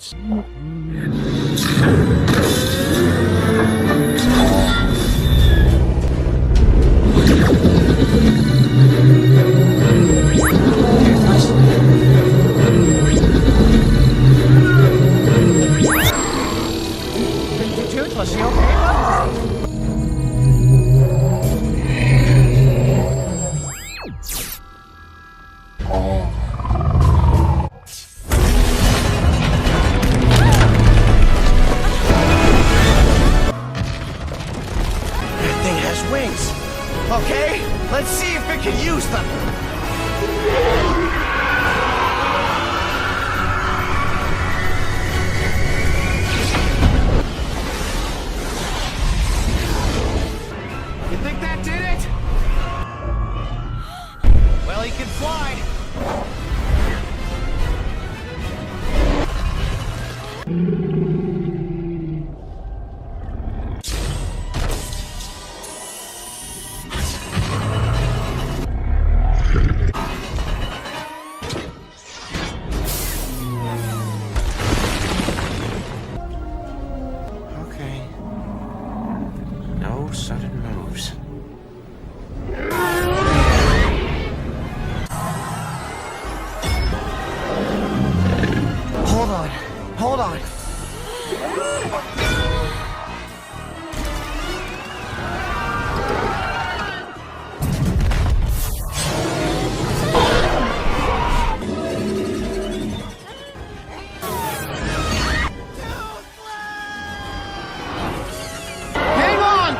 chance. Toothless, you okay, bud? That thing has wings. Okay, let's see if it can use them. You think that did it? Well, he can fly. Okay. No sudden moves. Hold on. Hold on. Hang on!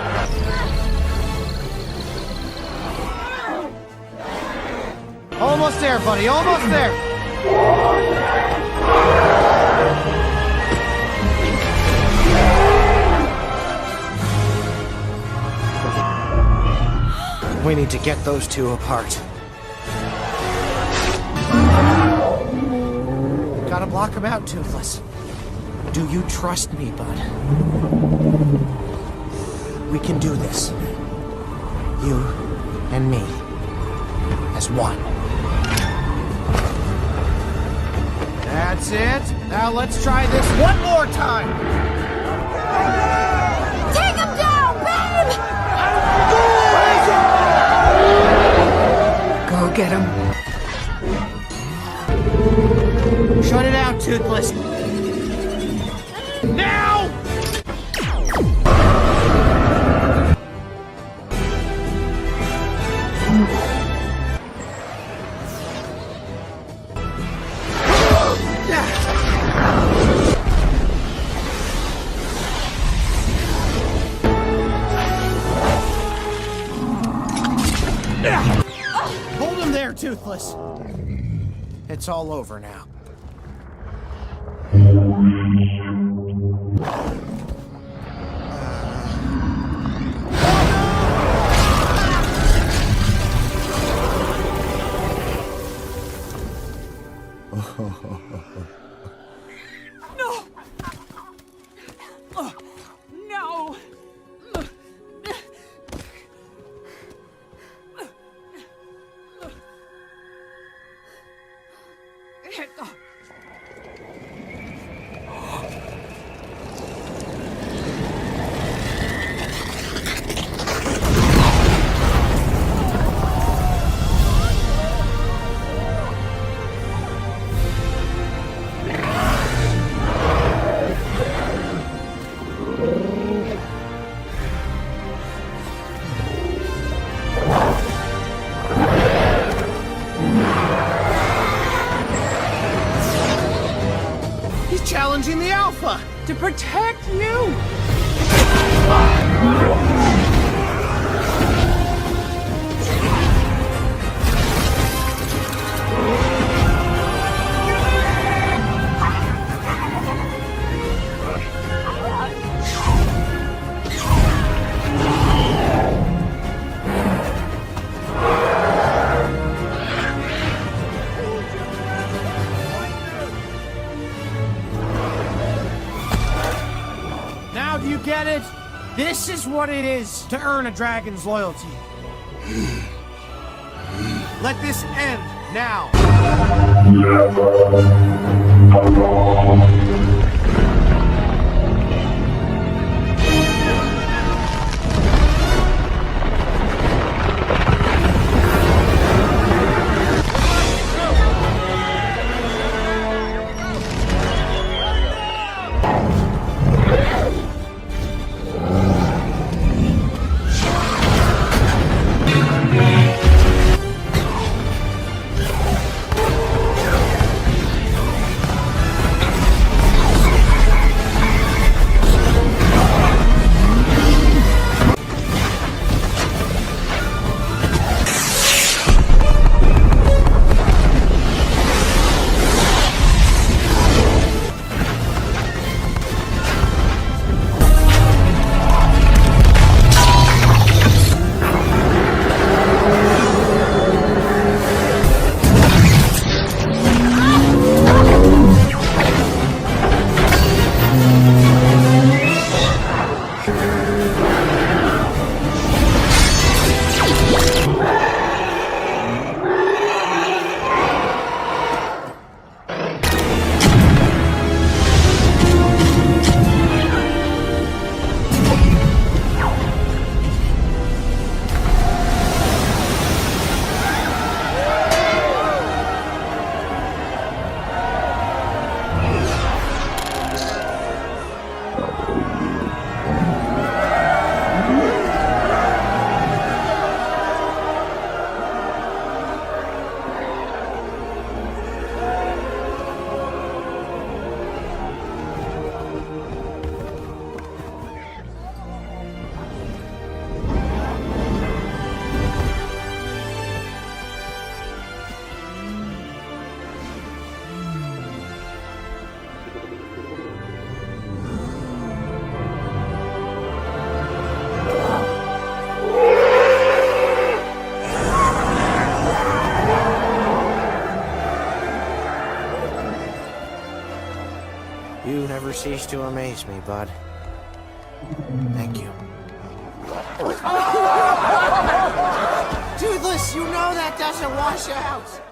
Almost there, buddy. Almost there. We need to get those two apart. Gotta block them out, Toothless. Do you trust me, bud? We can do this. You and me. As one. That's it. Now let's try this one more time. Take him down, babe! Go get him. Shut it out, Toothless. Now! Hold him there, Toothless. It's all over now. No! He's challenging the Alpha to protect you. Now do you get it? This is what it is to earn a dragon's loyalty. Let this end now. You never cease to amaze me, bud. Thank you. Toothless, you know that doesn't wash out!